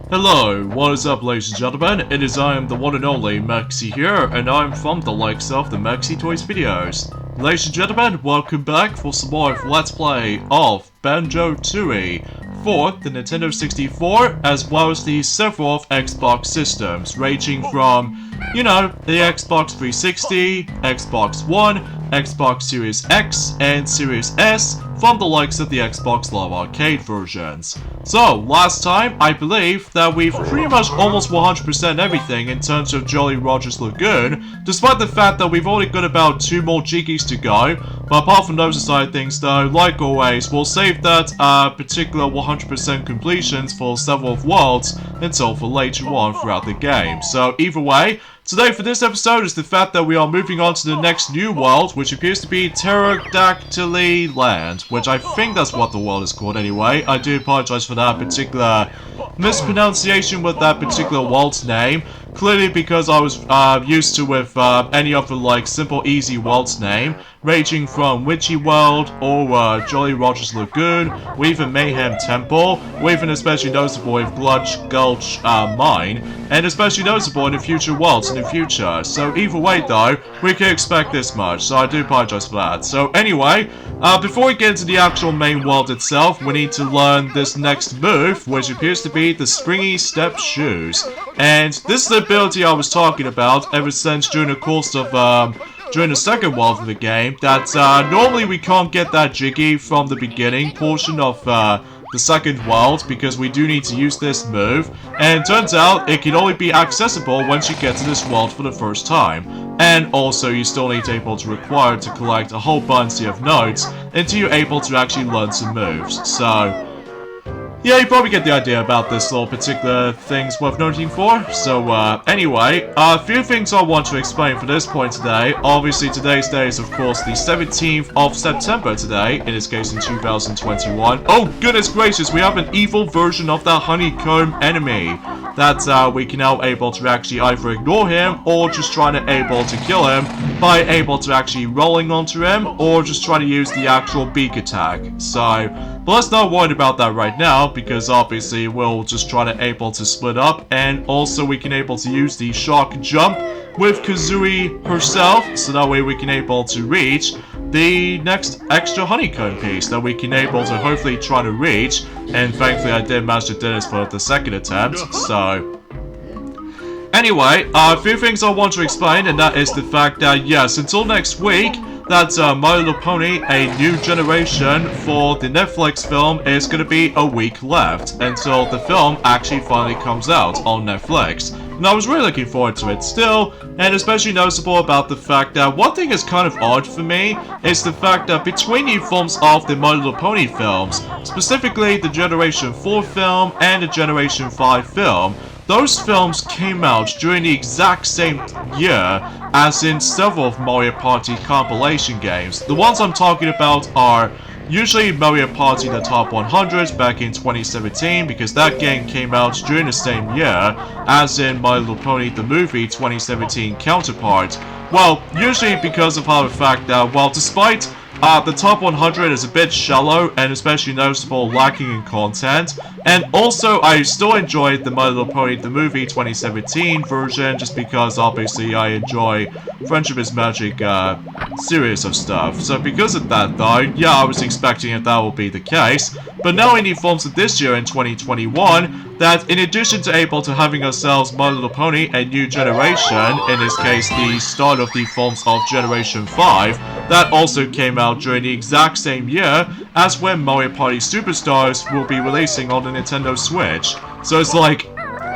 Hello, what is up ladies and gentlemen, it is I am the one and only Maxi here, and I'm from the likes of the Maxi Toys videos. Ladies and gentlemen, welcome back for some more of Let's Play of Banjo-Tooie for the Nintendo 64, as well as the several of Xbox systems, ranging from, you know, the Xbox 360, Xbox One, Xbox Series X, and Series S, from the likes of the Xbox Live Arcade versions. So, last time, I believe that we've pretty much almost 100% everything in terms of Jolly Roger's Lagoon, despite the fact that we've only got about 2 more Jiggies to go. But apart from those side things though, like always, we'll save that particular 100% completions for several of worlds until for later on throughout the game. So either way, today for this episode is the fact that we are moving on to the next new world, which appears to be Terrydactyly Land, which I think that's what the world is called anyway. I do apologize for that particular mispronunciation with that particular world's name. Clearly because I was used to with any other like simple easy world's name, ranging from Witchy World or Jolly Roger's Lagoon, or even Mayhem Temple, or even especially noticeable with Gludge Gulch Mine, and especially noticeable in the future worlds in the future. So either way though, we can expect this much, so I do apologize for that. So anyway, before we get into the actual main world itself, we need to learn this next move, which appears to be the Springy Step Shoes. And this is the ability I was talking about ever since during the course of, during the second world of the game, that normally we can't get that Jiggy from the beginning portion of the second world, because we do need to use this move, and it turns out it can only be accessible once you get to this world for the first time. And also you still need to able to require to collect a whole bunch of notes until you're able to actually learn some moves. So yeah, you probably get the idea about this little particular things worth noting for. So, anyway, a few things I want to explain for this point today. Obviously, today's day is, of course, the 17th of September today, in this case in 2021. Oh, goodness gracious, we have an evil version of that honeycomb enemy. That, we can now able to actually either ignore him, or just try to able to kill him by able to actually rolling onto him, or just try to use the actual beak attack. So, but let's not worry about that right now, because obviously we'll just try to able to split up, and also we can able to use the shock jump with Kazooie herself, so that way we can able to reach the next extra honeycomb piece that we can able to hopefully try to reach, and thankfully I did manage to do this for the second attempt. So anyway, a few things I want to explain, and that is the fact that yes, until next week, that My Little Pony, A New Generation for the Netflix film is going to be a week left until the film actually finally comes out on Netflix. And I was really looking forward to it still, and especially noticeable about the fact that one thing is kind of odd for me is the fact that between the films of the My Little Pony films, specifically the Generation 4 film and the Generation 5 film, those films came out during the exact same year as in several of Mario Party compilation games. The ones I'm talking about are usually Mario Party the Top 100 back in 2017, because that game came out during the same year as in My Little Pony the movie 2017 counterpart. Well, usually because of how the fact that, well, despite the top 100 is a bit shallow and especially noticeable lacking in content, and also I still enjoyed the My Little Pony the movie 2017 version just because obviously I enjoy Friendship is Magic series of stuff. So because of that though, yeah, I was expecting that will be the case, but now in the forms of this year in 2021, that in addition to able to having ourselves My Little Pony A New Generation, in this case the start of the forms of Generation 5, that also came out during the exact same year as when Mario Party Superstars will be releasing on the Nintendo Switch. So it's like,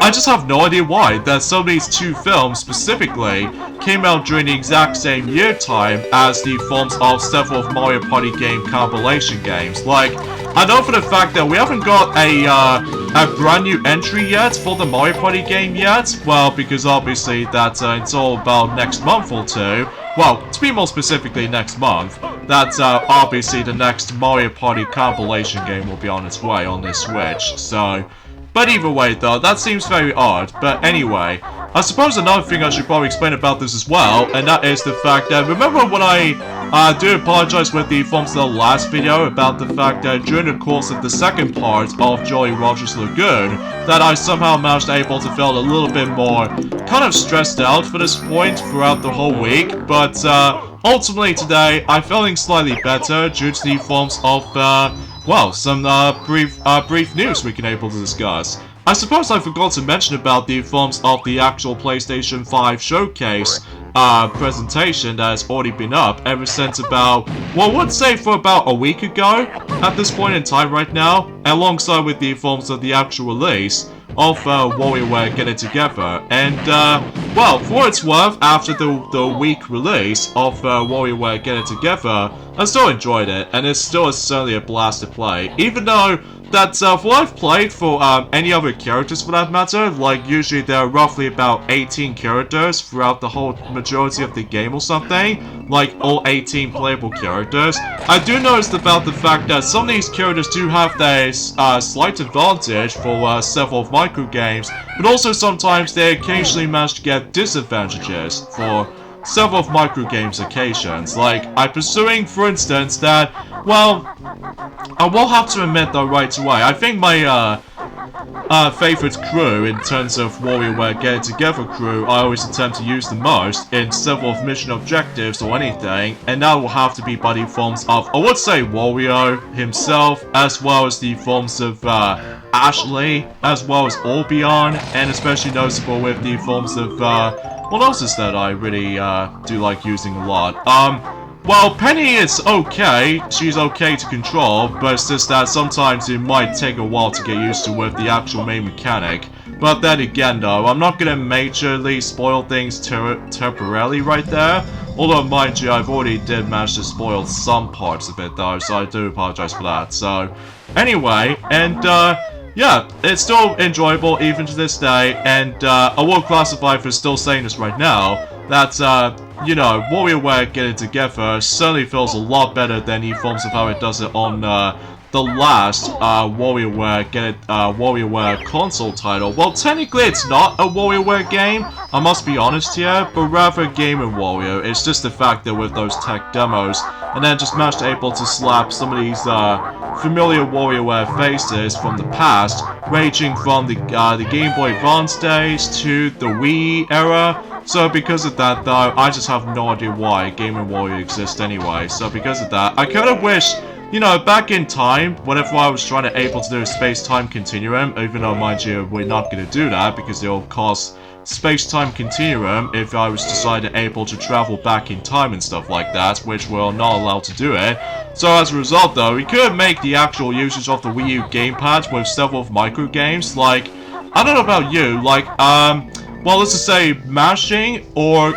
I just have no idea why that some of these two films specifically came out during the exact same year time as the forms of several of Mario Party game compilation games. Like, I know for the fact that we haven't got a brand new entry yet for the Mario Party game yet, well, because obviously that it's all about next month or two. Well, to be more specifically next month, that obviously the next Mario Party compilation game will be on its way on this Switch, so but either way though, that seems very odd. But anyway, I suppose another thing I should probably explain about this as well, and that is the fact that, remember when I do apologize with the from the last video about the fact that during the course of the second part of Jolly Roger's Lagoon, that I somehow managed able to feel a little bit more kind of stressed out for this point throughout the whole week, but ultimately today I'm feeling slightly better due to the forms of, well, some brief news we can able to discuss. I suppose I forgot to mention about the forms of the actual PlayStation 5 showcase presentation that has already been up ever since about, well, I would say for about a week ago at this point in time right now, alongside with the forms of the actual release of WarioWare Get It Together. And, well, for what it's worth, after the week release of WarioWare Get It Together, I still enjoyed it, and it's still certainly a blast to play, even though that for what I've played for any other characters for that matter, like usually there are roughly about 18 characters throughout the whole majority of the game or something, like all 18 playable characters. I do notice about the fact that some of these characters do have their slight advantage for several micro games, but also sometimes they occasionally manage to get disadvantages for several micro games occasions. Like, I'm pursuing, for instance, that, well, I will have to admit though right away, I think my favorite crew in terms of WarioWare Get It Together crew I always attempt to use the most in several mission objectives or anything, and that will have to be by the forms of, I would say, Wario himself, as well as the forms of Ashley, as well as Orbeon, and especially noticeable with the forms of what else is that I really do like using a lot? Well, Penny is okay, she's okay to control, but it's just that sometimes it might take a while to get used to with the actual main mechanic. But then again though, I'm not gonna majorly spoil things temporarily right there, although mind you, I've already did manage to spoil some parts of it though, so I do apologize for that. So, anyway, and yeah, it's still enjoyable even to this day, and I will classify for still saying this right now, that, you know, WarioWare Get It Together certainly feels a lot better than the forms of how it does it on the last WarioWare console title. Well, technically it's not a WarioWare game, I must be honest here, but rather Game & Wario. It's just the fact that with those tech demos, and then just managed to able to slap some of these familiar WarioWare faces from the past, ranging from the Game Boy Advance days to the Wii era. So because of that though, I just have no idea why Game & Wario exists anyway. So because of that, I kind of wish, you know, back in time, whenever I was trying to able to do a space-time continuum, even though, mind you, we're not going to do that because it'll cost space-time continuum if I was decided able to travel back in time and stuff like that, which we're not allowed to do it. So as a result though, we could make the actual usage of the Wii U gamepad with several micro games, like, I don't know about you, like, well, let's just say mashing or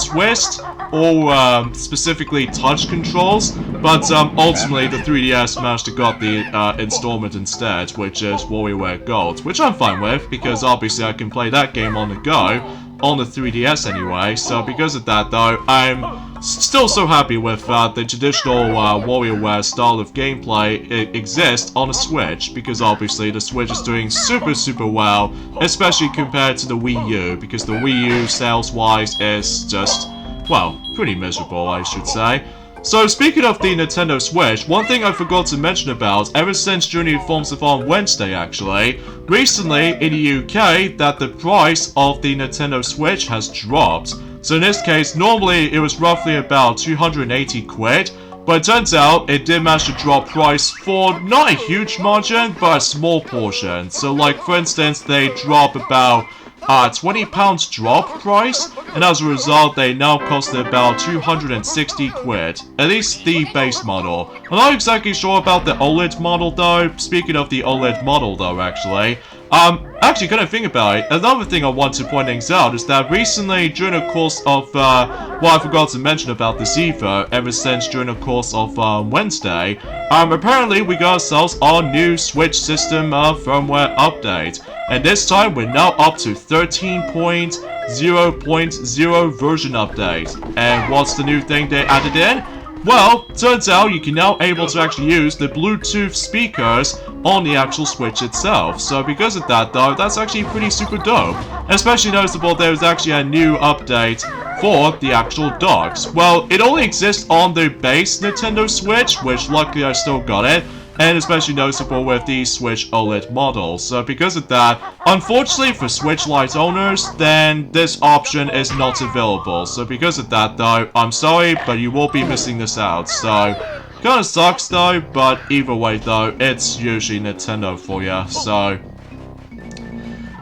twist or specifically touch controls, but ultimately the 3DS managed to got the installment instead, which is WarioWare Gold, which I'm fine with because obviously I can play that game on the go on the 3DS anyway. So because of that though, I'm still so happy with the traditional WarioWare style of gameplay exists on the Switch, because obviously the Switch is doing super well, especially compared to the Wii U, because the Wii U sales-wise is just, well, pretty miserable, I should say. So speaking of the Nintendo Switch, one thing I forgot to mention about, ever since during the forms of on Wednesday actually, recently in the UK, that the price of the Nintendo Switch has dropped. So in this case, normally it was roughly about 280 quid, but it turns out it did manage to drop price for not a huge margin, but a small portion. So like for instance, they drop about £20 drop price, and as a result they now cost about 260 quid, at least the base model. I'm not exactly sure about the OLED model though. Speaking of the OLED model though, actually kind of think about it, another thing I want to point things out is that recently during the course of, well, I forgot to mention about this either, ever since during the course of Wednesday, apparently we got ourselves our new Switch system firmware update. And this time we're now up to 13.0.0 version update. And what's the new thing they added in? well, turns out you can now able to actually use the Bluetooth speakers on the actual Switch itself. So because of that though, that's actually pretty super dope. Especially noticeable there's actually a new update for the actual docks. Well, it only exists on the base Nintendo Switch, which luckily I still got it. And especially noticeable with the Switch OLED model. So because of that, unfortunately for Switch Lite owners, then this option is not available. So because of that though, I'm sorry, but you will be missing this out. So, kinda sucks though, but either way though, it's usually Nintendo for ya, so.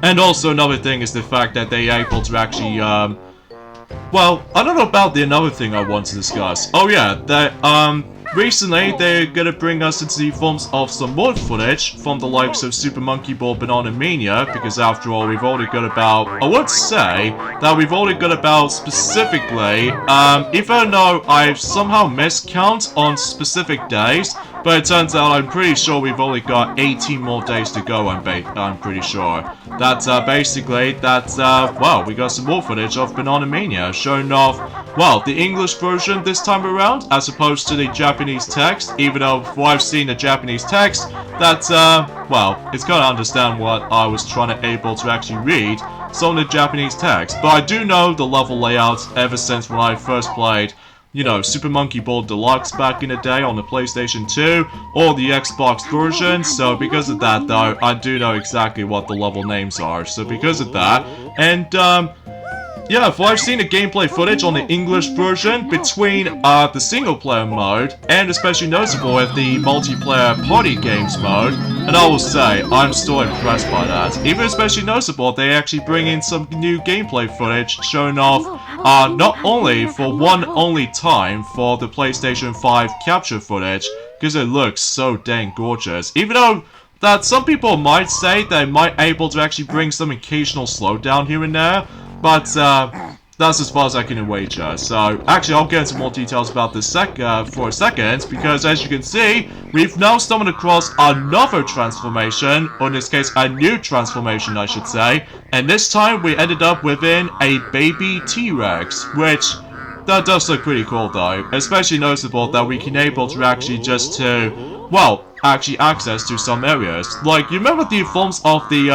And also another thing is the fact that they're able to actually, well, I don't know about the another thing I want to discuss. Oh yeah, that, recently, they're gonna bring us into the forms of some more footage from the likes of Super Monkey Ball, Banana Mania, because after all, we've already got about, I would say, that we've already got about specifically, even though I've somehow miscount on specific days, but it turns out I'm pretty sure we've only got 18 more days to go, I'm pretty sure. That's, basically, that's, well, we got some more footage of Banana Mania, showing off, well, the English version this time around, as opposed to the Japanese text, even though before I've seen the Japanese text, that's, well, it's kind of understand what I was trying to able to actually read, some of the Japanese text, but I do know the level layouts ever since when I first played, you know, Super Monkey Ball Deluxe back in the day on the PlayStation 2, or the Xbox version, so because of that though, I do know exactly what the level names are, so because of that, and, yeah, if I've seen the gameplay footage on the English version between the single player mode and especially noticeable with the multiplayer party games mode, and I will say, I'm still impressed by that. Even especially noticeable, they actually bring in some new gameplay footage showing off not only for one only time for the PlayStation 5 capture footage, because it looks so dang gorgeous. Even though that some people might say they might able to actually bring some occasional slowdown here and there, but, that's as far as I can wager. So, actually, I'll get into more details about this for a second, because as you can see, we've now stumbled across another transformation, or in this case, a new transformation, I should say, and this time we ended up within a baby T-Rex, which, that does look pretty cool though, especially noticeable that we can able to actually just to, well, actually access to some areas. Like, you remember the forms of the,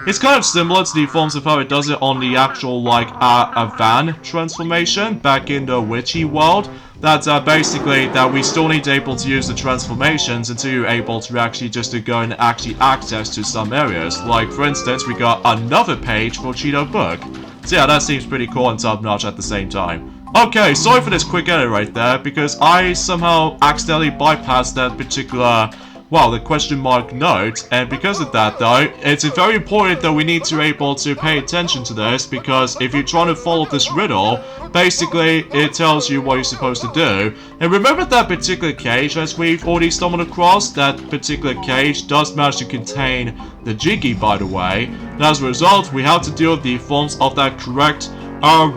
it's kind of similar to the forms of how it does it on the actual, like, a van transformation back in the Witchy world. That's, basically that we still need to able to use the transformations until you're able to actually just to go and actually access to some areas. Like, for instance, we got another page for Cheeto Book. So yeah, that seems pretty cool and top-notch at the same time. Okay, sorry for this quick edit right there, because I somehow accidentally bypassed that particular, well, the question mark note, and because of that though, it's very important that we need to be able to pay attention to this, because if you're trying to follow this riddle, basically it tells you what you're supposed to do. And remember that particular cage as we've already stumbled across? That particular cage does manage to contain the Jiggy, by the way, and as a result we have to deal with the forms of that correct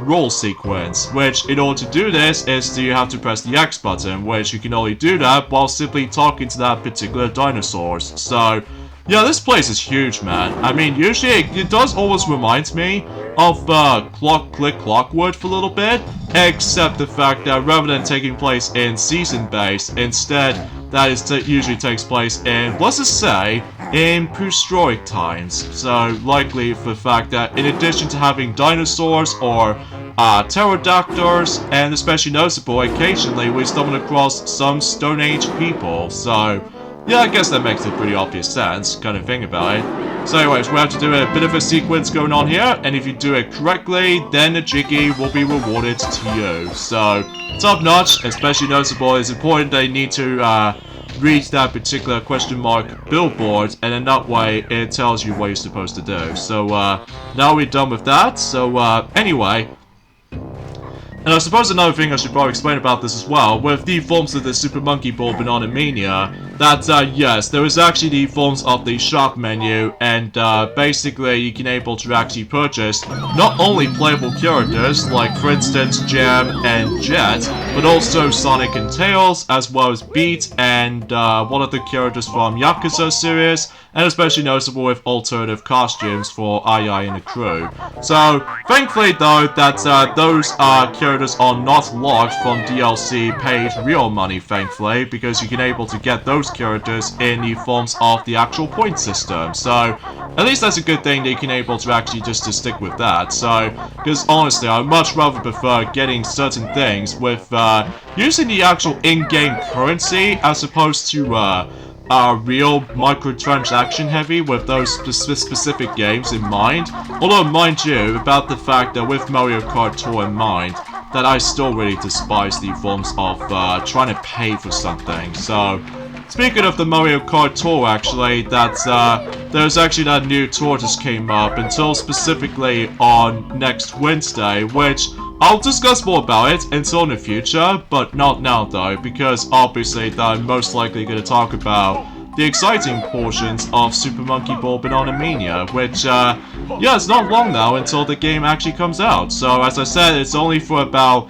roll sequence, which in order to do this is you have to press the X button, which you can only do that while simply talking to that particular dinosaurs. So yeah, this place is huge, man. I mean, usually it does always remind me of Clockwork for a little bit, except the fact that rather than taking place in season-based, instead that usually takes place in, let's just say, in prehistoric times. So likely for the fact that in addition to having dinosaurs or pterodactyls, and especially noticeable, occasionally we stumble across some Stone Age people. So yeah, I guess that makes a pretty obvious sense, kind of thing about it. So anyways, we have to do a bit of a sequence going on here, and if you do it correctly, then the Jiggy will be rewarded to you. So, top notch, especially noticeable, it's important they need to read that particular question mark billboard, and in that way, it tells you what you're supposed to do. So, now we're done with that, so, anyway. And I suppose another thing I should probably explain about this as well, with the forms of the Super Monkey Ball Banana Mania, that, yes, there is actually the forms of the shop menu, and basically you can able to actually purchase not only playable characters, like for instance Jam and Jet, but also Sonic and Tails, as well as Beat and one of the characters from Yakuza series, and especially noticeable with alternative costumes for Ai and the crew. So, thankfully though, that those characters are not locked from DLC paid real money, thankfully, because you can able to get those characters in the forms of the actual point system. So, at least that's a good thing that you can able to actually just to stick with that. So, because honestly, I much rather prefer getting certain things with using the actual in-game currency as opposed to real microtransaction heavy with those specific games in mind. Although, mind you, about the fact that with Mario Kart Tour in mind, that I still really despise the forms of trying to pay for something. So, speaking of the Mario Kart Tour, actually, there's actually that new tour just came up until specifically on next Wednesday, which I'll discuss more about it until in the future, but not now though, because obviously I'm most likely going to talk about the exciting portions of Super Monkey Ball Banana Mania, which, yeah, it's not long now until the game actually comes out. So, as I said, it's only for about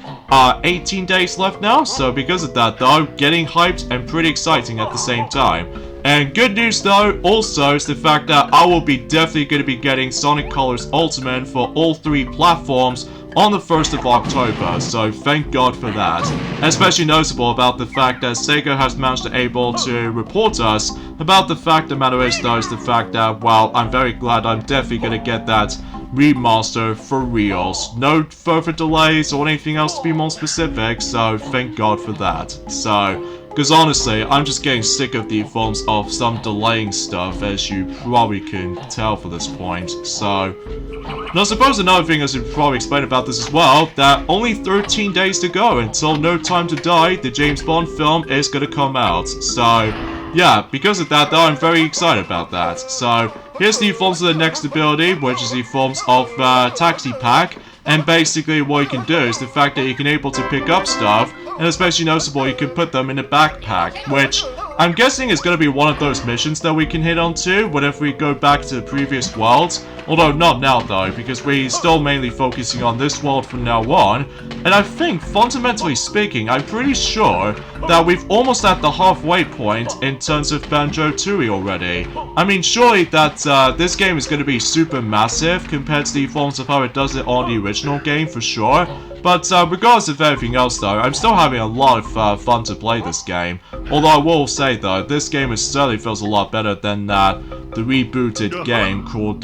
18 days left now, so because of that though, getting hyped and pretty exciting at the same time. And good news though, also, is the fact that I will be definitely going to be getting Sonic Colors Ultimate for all 3 platforms on the 1st of October, so thank God for that. Especially noticeable about the fact that Sega has managed to able to report us about the fact the matter is though is the fact that, well, I'm very glad I'm definitely gonna get that remaster for reals. No further delays or anything else to be more specific, so thank God for that. So, because honestly, I'm just getting sick of the forms of some delaying stuff, as you probably can tell for this point. So, and I suppose another thing I should probably explain about this as well, that only 13 days to go until No Time to Die, the James Bond film, is going to come out. So, yeah, because of that though, I'm very excited about that. So, here's the forms of the next ability, which is the forms of Taxi Pack. And basically what you can do is the fact that you can able to pick up stuff, and especially noticeable you can put them in a backpack, which I'm guessing is going to be one of those missions that we can hit onto whenever we go back to the previous worlds. Although not now though, because we're still mainly focusing on this world from now on. And I think, fundamentally speaking, I'm pretty sure that we've almost at the halfway point in terms of Banjo-Tooie already. I mean, surely that this game is going to be super massive compared to the forms of how it does it on the original game for sure. But regardless of everything else though, I'm still having a lot of fun to play this game. Although I will say though, this game certainly feels a lot better than the rebooted game called,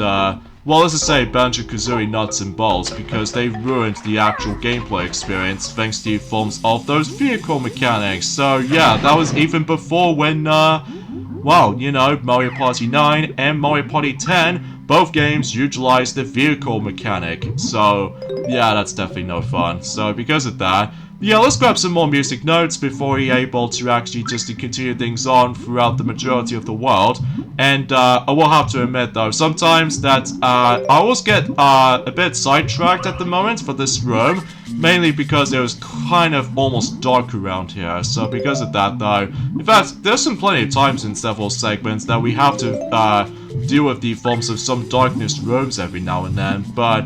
well, let's just say Banjo-Kazooie Nuts and Bolts, because they ruined the actual gameplay experience thanks to the forms of those vehicle mechanics. So yeah, that was even before when, well, you know, Mario Party 9 and Mario Party 10, both games utilize the vehicle mechanic. So yeah, that's definitely no fun. So because of that, yeah, let's grab some more music notes before we're able to actually just to continue things on throughout the majority of the world. And I will have to admit though, sometimes that I always get a bit sidetracked at the moment for this room, mainly because it was kind of almost dark around here. So because of that though, in fact, there's some plenty of times in several segments that we have to deal with the forms of some darkness rooms every now and then, but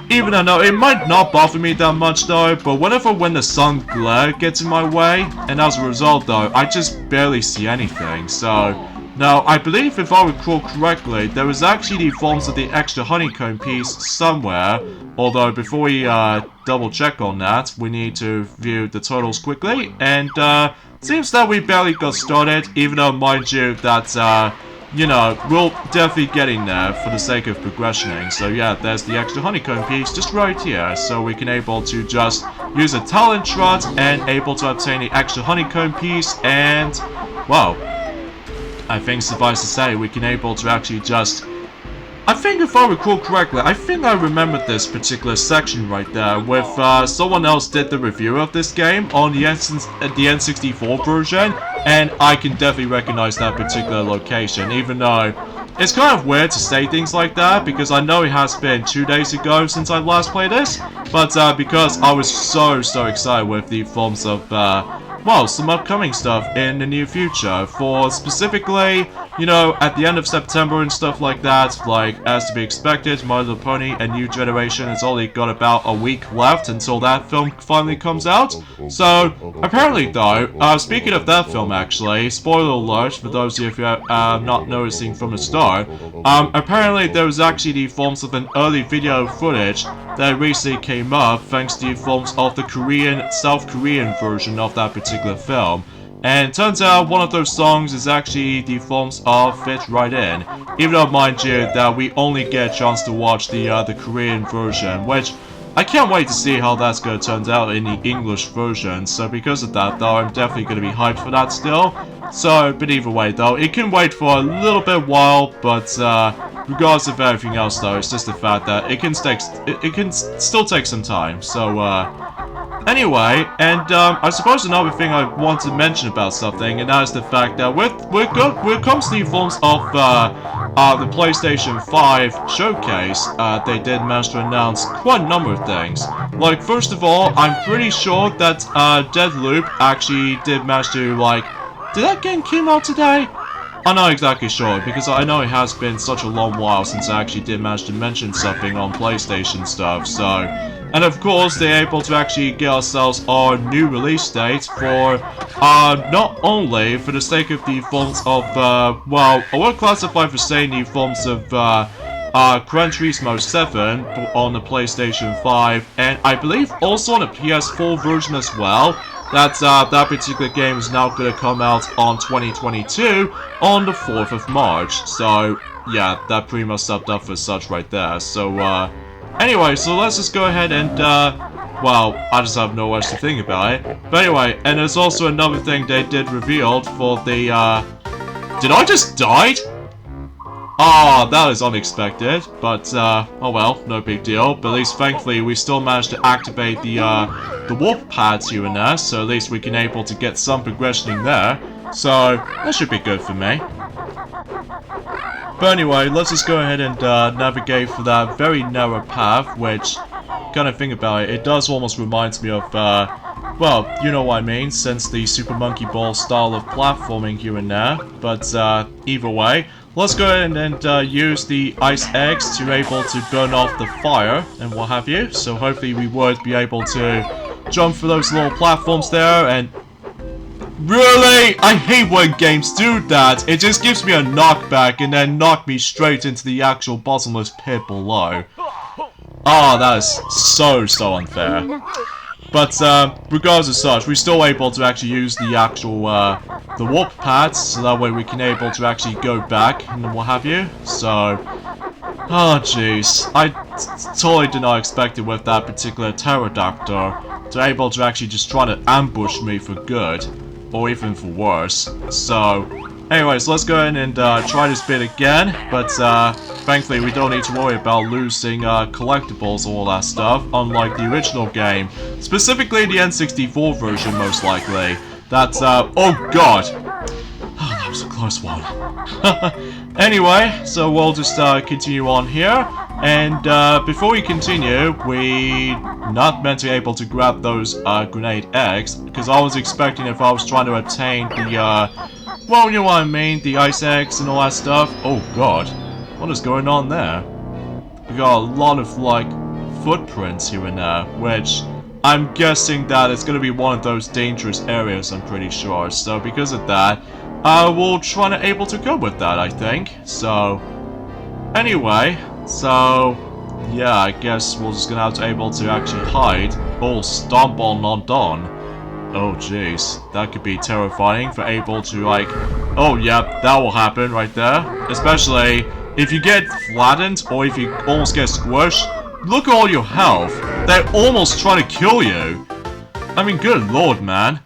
even I know it might not bother me that much though, but when the sun glare gets in my way, and as a result though, I just barely see anything. So, now I believe if I recall correctly, there was actually the forms of the extra honeycomb piece somewhere, although before we double check on that, we need to view the totals quickly, and seems that we barely got started, even though mind you that you know, we'll definitely get in there for the sake of progressioning. So yeah, there's the extra honeycomb piece just right here. So we can able to just use a talent shot and able to obtain the extra honeycomb piece. And, well, I think suffice to say, we can able to actually just... I think if I recall correctly, I think I remembered this particular section right there with someone else did the review of this game on the N64 version, and I can definitely recognize that particular location, even though it's kind of weird to say things like that, because I know it has been 2 days ago since I last played this, but because I was so excited with the forms of well, some upcoming stuff in the near future. For specifically, you know, at the end of September and stuff like that, like, as to be expected, My Little Pony, A New Generation has only got about a week left until that film finally comes out. So, apparently though, speaking of that film actually, spoiler alert for those of you not noticing from the start, apparently there was actually the forms of an early video footage that recently came up thanks to the forms of the South Korean version of that particular film. And it turns out one of those songs is actually the forms of Fit Right In. Even though, mind you, that we only get a chance to watch the Korean version, which I can't wait to see how that's going to turn out in the English version. So because of that, though, I'm definitely going to be hyped for that still. So, but either way, though, it can wait for a little bit while, but regardless of everything else, though, it's just the fact that it can still take some time. So, anyway, and I suppose another thing I want to mention about something, and that is the fact that when it comes to the forms of the PlayStation 5 showcase, they did manage to announce quite a number of things. Like, first of all, I'm pretty sure that Deadloop actually did manage to, like, did that game came out today? I'm not exactly sure, because I know it has been such a long while since I actually did manage to mention something on PlayStation stuff, so... And of course, they're able to actually get ourselves our new release date for, not only for the sake of the forms of, well, I would classify for saying the forms of, Gran Turismo 7 on the PlayStation 5, and I believe also on the PS4 version as well. That particular game is now going to come out on 2022 on the 4th of March. So, yeah, that pretty much summed up for such right there. So, anyway, so let's just go ahead and, well, I just have no words to think about it. But anyway, and there's also another thing they did revealed for the, Did I just die? Ah, that is unexpected, but, oh well, no big deal. But at least, thankfully, we still managed to activate the warp pads here and there, so at least we can able to get some progression in there. So, that should be good for me. But anyway, let's just go ahead and navigate for that very narrow path, which, kind of think about it, it does almost remind me of, well, you know what I mean, since the Super Monkey Ball style of platforming here and there. But either way, let's go ahead and use the ice eggs to able to burn off the fire and what have you. So hopefully we would be able to jump for those little platforms there and... Really? I hate when games do that. It just gives me a knockback and then knock me straight into the actual bottomless pit below. Oh, that is so unfair. But regardless of such, we're still able to actually use the actual the warp pads, so that way we can able to actually go back and what have you. So, oh jeez, I totally did not expect it with that particular Pterodactyl to able to actually just try to ambush me for good. Or even for worse. So, anyways, let's go ahead and try this bit again. But thankfully, we don't need to worry about losing collectibles or all that stuff, unlike the original game. Specifically, the N64 version, most likely. That's, oh god! Oh, that was a close one. Anyway, so we'll just continue on here. And before we continue, we're not meant to be able to grab those grenade eggs, because I was expecting if I was trying to obtain the, well, you know what I mean, the ice eggs and all that stuff. Oh god, what is going on there? We got a lot of, like, footprints here and there, which I'm guessing that it's going to be one of those dangerous areas, I'm pretty sure. So because of that, we'll try to able to go with that, I think. So, anyway... So, yeah, I guess we're just gonna have to able to actually hide. Oh, stomp on not done. Oh, jeez. That could be terrifying for able to, like... Oh, yeah, that will happen right there. Especially if you get flattened or if you almost get squished. Look at all your health. They're almost trying to kill you. I mean, good lord, man.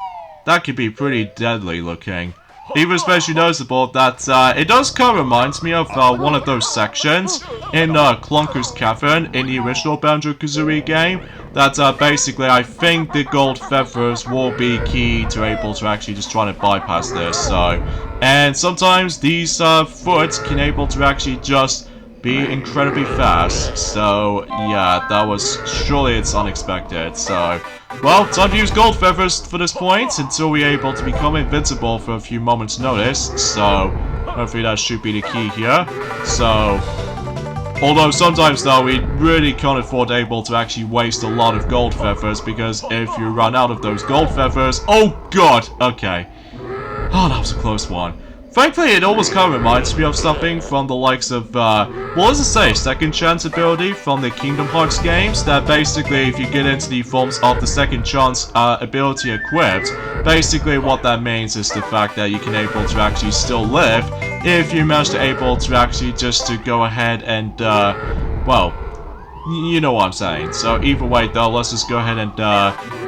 That could be pretty deadly looking. Even especially noticeable that it does kind of remind me of one of those sections in Clunker's Cavern in the original Banjo-Kazooie game. That basically I think the gold feathers will be key to able to actually just try to bypass this. So, and sometimes these foot can able to actually just be incredibly fast. So, yeah, that was surely it's unexpected. So, well, time to use gold feathers for this point until we're able to become invincible for a few moments' notice. So, hopefully that should be the key here. So, although sometimes though we really can't afford able to actually waste a lot of gold feathers, because if you run out of those gold feathers, oh god, okay. Oh, that was a close one. Frankly, it almost kind of reminds me of something from the likes of, what does it say, second chance ability from the Kingdom Hearts games, that basically if you get into the forms of the second chance ability equipped, basically what that means is the fact that you can able to actually still live if you manage to able to actually just to go ahead and, well, you know what I'm saying. So either way though, let's just go ahead and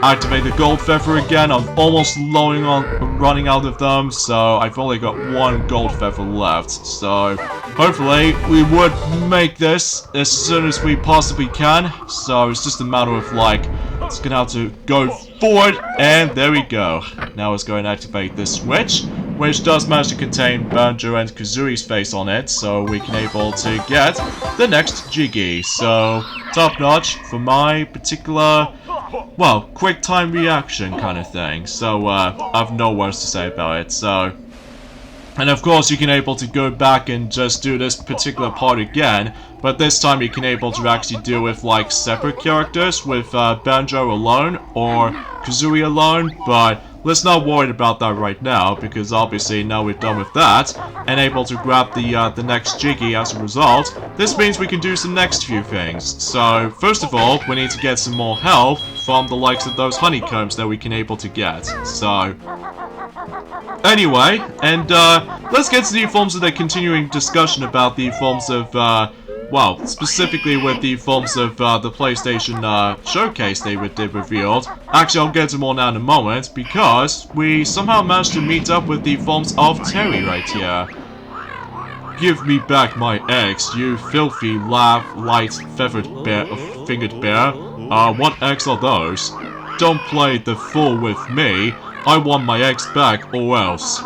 activate the gold feather again. I'm almost running out of them, so I've only got one gold feather left. So hopefully we would make this as soon as we possibly can. So it's just a matter of like, it's gonna have to go forward, and there we go. Now it's going to activate this switch, which does manage to contain Banjo and Kazooie's face on it, so we can able to get the next Jiggy. So, top notch for my particular, well, quick time reaction kind of thing. So, I have no words to say about it, so. And of course you can able to go back and just do this particular part again, but this time you can able to actually do with like separate characters, with Banjo alone or Kazooie alone, but let's not worry about that right now, because obviously now we're done with that, and able to grab the next Jiggy as a result. This means we can do some next few things. So, first of all, we need to get some more health from the likes of those honeycombs that we can able to get. So, anyway, and let's get to the forms of the continuing discussion about the forms of, well, specifically with the forms of the PlayStation showcase they did revealed. Actually, I'll get to more now in a moment, because we somehow managed to meet up with the forms of Terry right here. Give me back my eggs, you filthy, light, feathered bear, fingered bear. What eggs are those? Don't play the fool with me. I want my eggs back, or else.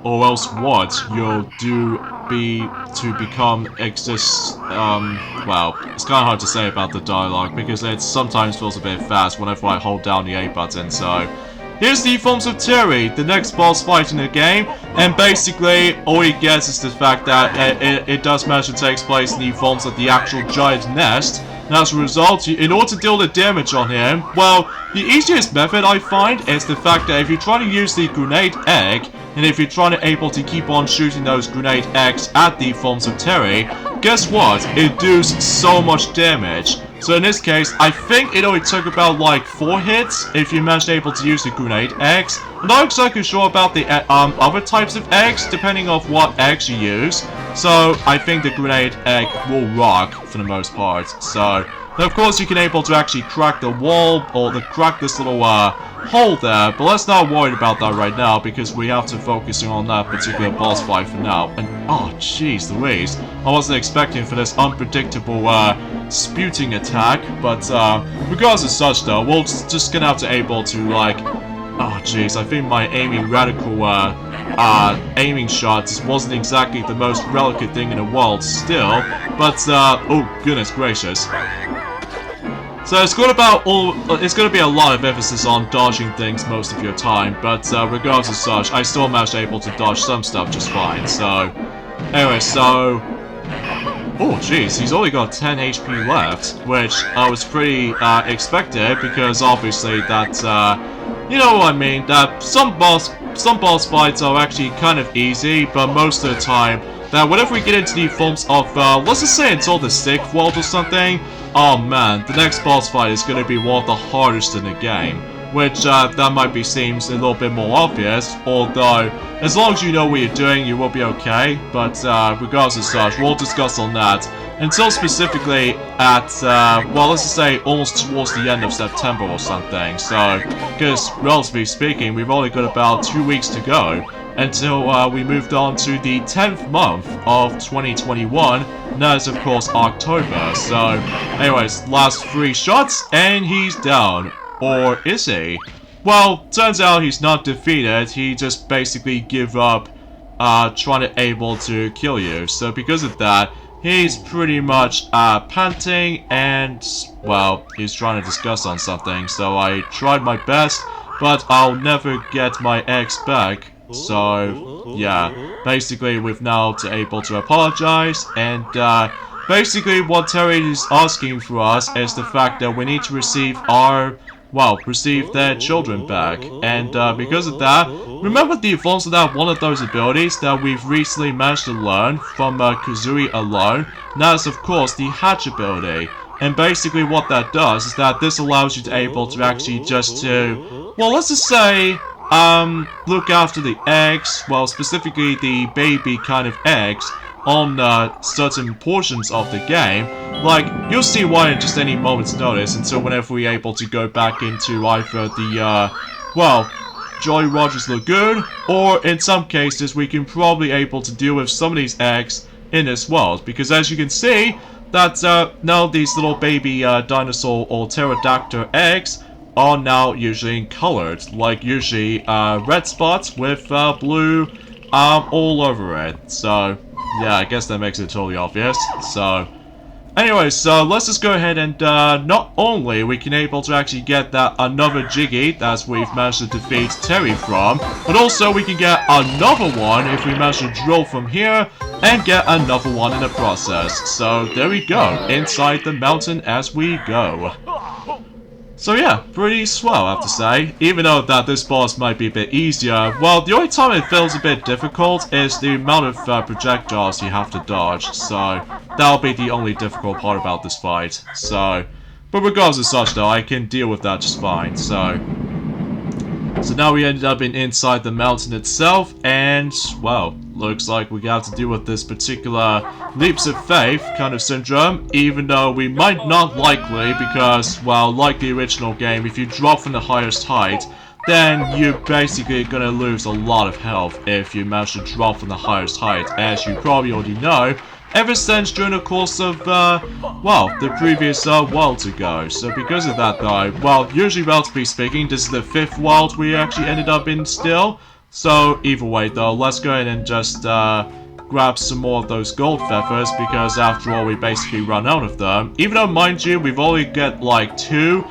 Or else what? You'll become well, it's kind of hard to say about the dialogue, because it sometimes feels a bit fast whenever I hold down the A button, so. Here's the forms of Terry, the next boss fight in the game, and basically all he gets is the fact that it does manage to take place in the forms of the actual giant nest. And as a result, in order to deal the damage on him, well, the easiest method I find is the fact that if you're trying to use the grenade egg, and if you're trying to able to keep on shooting those grenade eggs at the forms of Terry, guess what? It does so much damage. So in this case, I think it only took about like 4 hits if you managed to able to use the grenade eggs. I'm not exactly sure about the other types of eggs, depending on what eggs you use. So I think the grenade egg will rock for the most part. So, and of course you can able to actually crack the wall, or crack this little hole there, but let's not worry about that right now, because we have to focus on that particular boss fight for now. And oh jeez Louise, I wasn't expecting for this unpredictable sputing attack, but regardless of such though, we're just gonna have to able to like, oh jeez, I think my aiming aiming shots wasn't exactly the most delicate thing in the world still, but oh goodness gracious. So it's going to be a lot of emphasis on dodging things most of your time, but regardless of such, I still managed to able to dodge some stuff just fine. So, anyway, so, oh jeez, he's only got 10 HP left, which I was pretty expected, because obviously that, you know what I mean, that some boss fights are actually kind of easy, but most of the time, that whenever we get into the forms of, let's just say it's all the sick world or something, oh man, the next boss fight is going to be one of the hardest in the game. Which, that might be seems a little bit more obvious, although, as long as you know what you're doing, you will be okay. But, regardless of such, we'll discuss on that until specifically at, well, let's just say almost towards the end of September or something. So, because, relatively speaking, we've only got about 2 weeks to go until we moved on to the 10th month of 2021, and that is of course October. So, anyways, last 3 shots, and he's down. Or is he? Well, turns out he's not defeated, he just basically give up trying to able to kill you. So because of that, he's pretty much panting and, well, he's trying to discuss on something. So I tried my best, but I'll never get my eggs back. So, yeah, basically we've now been able to apologize, and basically what Terry is asking for us is the fact that we need to receive our, well, receive their children back. And because of that, remember the advance of that one of those abilities that we've recently managed to learn from Kazooie alone? And that is of course the hatch ability. And basically what that does is that this allows you to able to actually just to, well, let's just say, look after the eggs, well, specifically the baby kind of eggs, on certain portions of the game. Like, you'll see why in just any moment's notice, until whenever we're able to go back into either the, well, Jolly Roger's Lagoon, or in some cases we can probably able to deal with some of these eggs in this world, because as you can see, that now these little baby dinosaur or pterodactyl eggs are now usually colored, like usually red spots with blue all over it. So yeah, I guess that makes it totally obvious. So anyway, so let's just go ahead and not only we can able to actually get that another Jiggy that we've managed to defeat Terry from, but also we can get another one if we manage to drill from here and get another one in the process. So there we go, inside the mountain as we go. So yeah, pretty swell I have to say. Even though that this boss might be a bit easier, well, the only time it feels a bit difficult is the amount of projectiles you have to dodge. So that'll be the only difficult part about this fight. So, but regardless of such though, I can deal with that just fine. So now we ended up inside the mountain itself, and well, looks like we have to deal with this particular leaps of faith kind of syndrome, even though we might not likely, because, well, like the original game, if you drop from the highest height, then you're basically gonna lose a lot of health if you manage to drop from the highest height, as you probably already know, ever since during the course of, well, the previous worlds ago. So because of that though, well, usually relatively speaking, this is the 5th world we actually ended up in still. So either way though, let's go ahead and just grab some more of those gold feathers, because after all we basically run out of them. Even though, mind you, we've only got like 2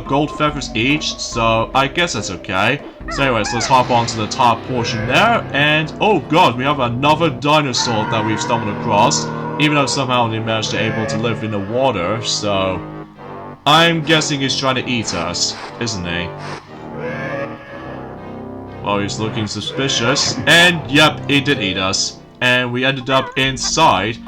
gold feathers each, so I guess that's okay. So anyways, let's hop onto the top portion there, and oh god, we have another dinosaur that we've stumbled across, even though somehow he managed to able to live in the water, so I'm guessing he's trying to eat us, isn't he? Well, he's looking suspicious, and yep, he did eat us. And we ended up inside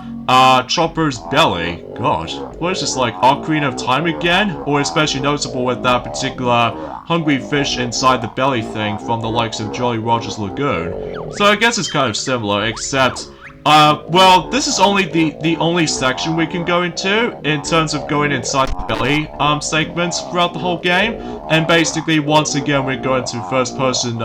Chopper's belly. God, what is this, like Ocarina of Time again? Or especially noticeable with that particular hungry fish inside the belly thing from the likes of Jolly Roger's Lagoon. So I guess it's kind of similar, except well, this is only the only section we can go into in terms of going inside the belly segments throughout the whole game. And basically, once again, we're going to first-person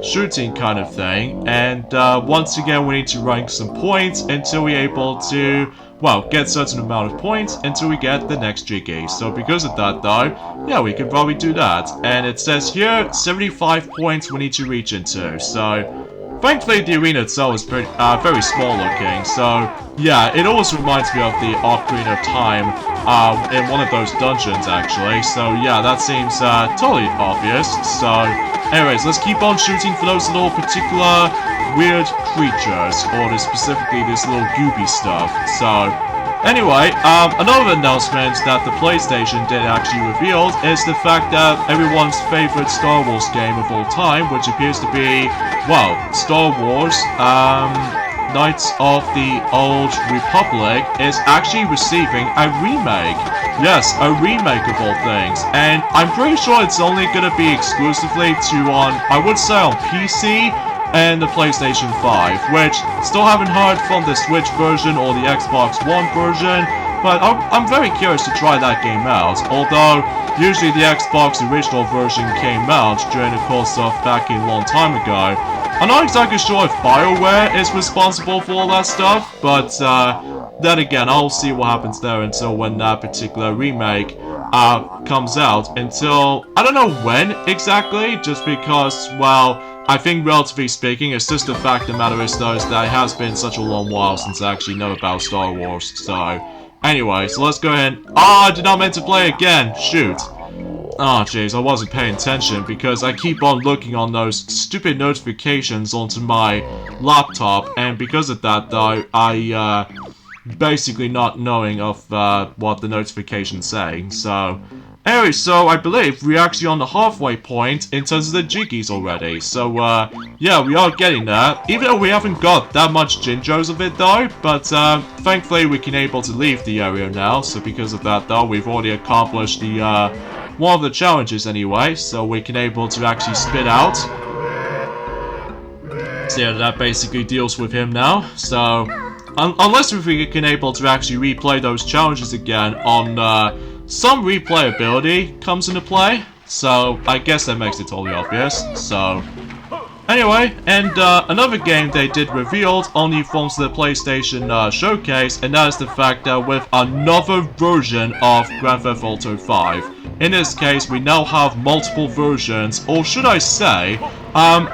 shooting kind of thing. And once again, we need to rank some points until we're able to, well, get a certain amount of points until we get the next Jiggy. So because of that, though, yeah, we can probably do that. And it says here, 75 points we need to reach into. So thankfully, the arena itself is pretty, very small looking, so yeah, it always reminds me of the Ocarina of Time in one of those dungeons, actually. So yeah, that seems totally obvious. So anyways, let's keep on shooting for those little particular weird creatures, or specifically this little gooby stuff. So anyway, another announcement that the PlayStation did actually reveal is the fact that everyone's favorite Star Wars game of all time, which appears to be, well, Star Wars, Knights of the Old Republic, is actually receiving a remake. Yes, a remake of all things. And I'm pretty sure it's only gonna be exclusively I would say on PC, and the PlayStation 5, which still haven't heard from the Switch version or the Xbox One version, but I'm very curious to try that game out, although usually the Xbox original version came out during the course of back a long time ago. I'm not exactly sure if BioWare is responsible for all that stuff, but then again, I'll see what happens there until when that particular remake comes out until, I don't know when exactly, just because, well, I think relatively speaking, it's just the fact of the matter is though, is that it has been such a long while since I actually know about Star Wars, so... Anyway, so let's go ahead. I did not meant to play again. Shoot. Oh, jeez, I wasn't paying attention because I keep on looking on those stupid notifications onto my laptop, and because of that, though, I basically not knowing of what the notifications say. So, anyway, so I believe we're actually on the halfway point in terms of the jiggies already. So, yeah, we are getting there. Even though we haven't got that much Jinjos of it, though. But, thankfully, we can able to leave the area now. So, because of that, though, we've already accomplished the, one of the challenges anyway. So, we can able to actually spit out. So, yeah, that basically deals with him now. So, unless we can able to actually replay those challenges again on, some replayability comes into play, so I guess that makes it totally obvious. So, anyway, and another game they did revealed on the forms of the PlayStation showcase, and that is the fact that with another version of Grand Theft Auto 5. In this case, we now have multiple versions, or should I say,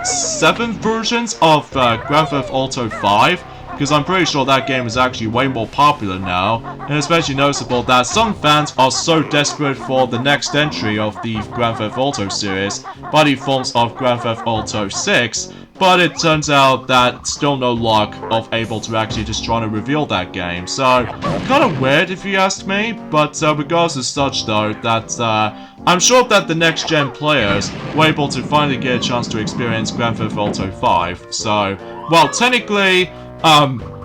7 versions of Grand Theft Auto 5. Because I'm pretty sure that game is actually way more popular now, and especially noticeable that some fans are so desperate for the next entry of the Grand Theft Auto series by the forms of Grand Theft Auto 6, but it turns out that still no luck of able to actually just trying to reveal that game. So, kind of weird if you ask me, but regardless of such though, that I'm sure that the next gen players were able to finally get a chance to experience Grand Theft Auto 5. So, well, technically,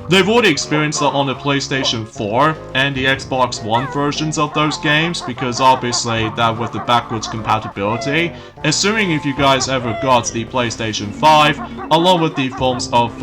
they've already experienced it on the PlayStation 4 and the Xbox One versions of those games, because obviously that with the backwards compatibility, assuming if you guys ever got the PlayStation 5, along with the forms of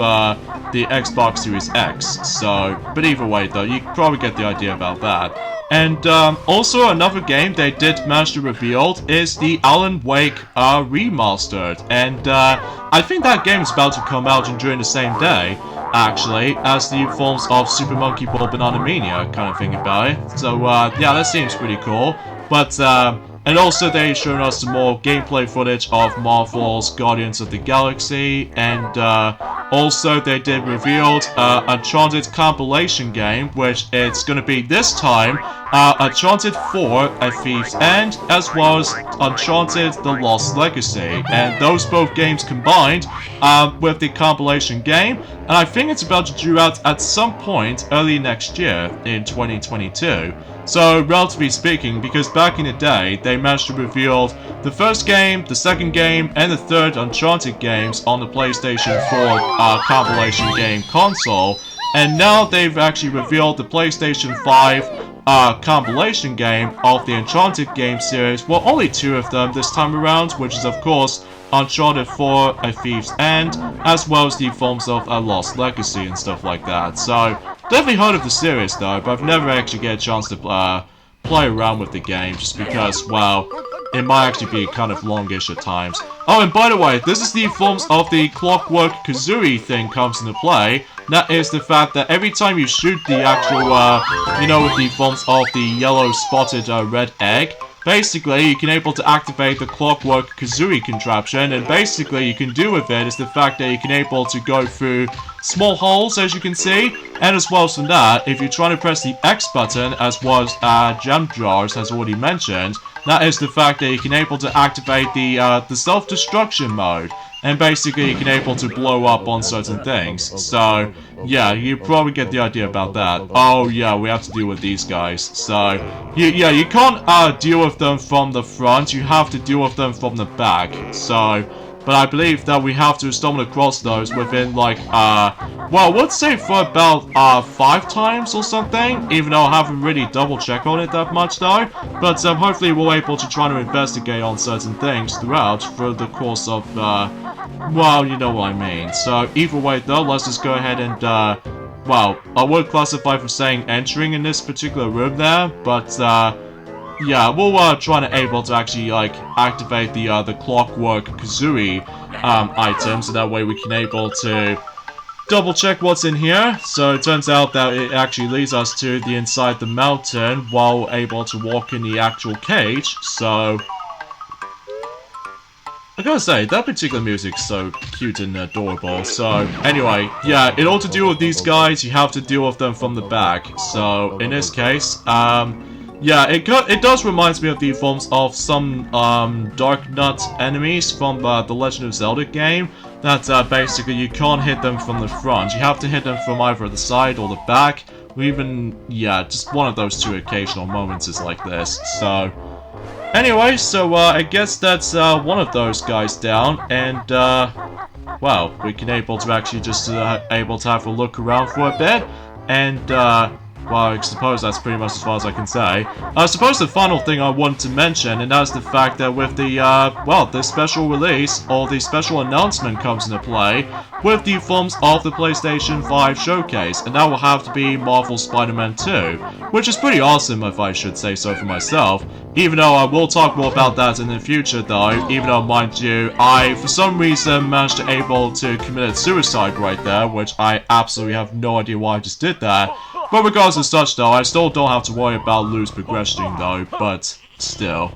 the Xbox Series X. So, but either way though, you probably get the idea about that. And also another game they did manage to reveal is the Alan Wake remastered, and I think that game is about to come out during the same day, actually, as the forms of Super Monkey Ball Banana Mania kind of thing about it. So yeah, that seems pretty cool. But and also they showed us some more gameplay footage of Marvel's Guardians of the Galaxy, and also they did reveal Uncharted compilation game, which it's going to be this time Uncharted 4 A Thief's End, as well as Uncharted The Lost Legacy, and those both games combined with the compilation game, and I think it's about to due out at some point early next year in 2022. So, relatively speaking, because back in the day, they managed to reveal the first game, the second game, and the third Uncharted games on the PlayStation 4 compilation game console, and now they've actually revealed the PlayStation 5 compilation game of the Uncharted game series. Well, only 2 of them this time around, which is of course Uncharted 4 A Thief's End, as well as the forms of A Lost Legacy and stuff like that. So, definitely heard of the series though, but I've never actually get a chance to play around with the game, just because, well, it might actually be kind of longish at times. Oh, and by the way, this is the forms of the Clockwork Kazooie thing comes into play. That is the fact that every time you shoot the actual, you know, with the forms of the yellow spotted red egg, basically you can able to activate the Clockwork Kazooie contraption, and basically you can do with it is the fact that you can able to go through small holes, as you can see, and as well as from that, if you're trying to press the X button, as well as gem jars as already mentioned, that is the fact that you can able to activate the self-destruction mode, and basically you can able to blow up on certain things. So yeah, you probably get the idea about that. Oh yeah, we have to deal with these guys. So yeah, you can't deal with them from the front, you have to deal with them from the back. So, but I believe that we have to stumble across those within like, well, let's say for about 5 times or something, even though I haven't really double checked on it that much though. But hopefully we're able to try to investigate on certain things throughout for the course of, well, you know what I mean. So either way though, let's just go ahead and, well, I would classify for saying entering in this particular room there, but yeah, we'll try to able to actually like activate the Clockwork Kazooie item, so that way we can able to double check what's in here. So it turns out that it actually leads us to the inside the mountain while able to walk in the actual cage. So I gotta say, that particular music's so cute and adorable. So, anyway, yeah, in order to deal with these guys, you have to deal with them from the back. So, in this case, yeah, it does remind me of the forms of some, Dark Nut enemies from, the Legend of Zelda game. That, basically, you can't hit them from the front. You have to hit them from either the side or the back. Or even, yeah, just one of those two occasional moments is like this. So anyway, so, I guess that's, one of those guys down, and, well, we can able to actually just, able to have a look around for a bit, and, well, I suppose that's pretty much as far as I can say. I suppose the final thing I want to mention, and that's the fact that with the, well, the special release, or the special announcement comes into play, with the forms of the PlayStation 5 showcase, and that will have to be Marvel's Spider-Man 2, which is pretty awesome if I should say so for myself, even though I will talk more about that in the future though, even though, mind you, I, for some reason, managed to able to commit suicide right there, which I absolutely have no idea why I just did that. But regardless of such though, I still don't have to worry about loose progression though, but still.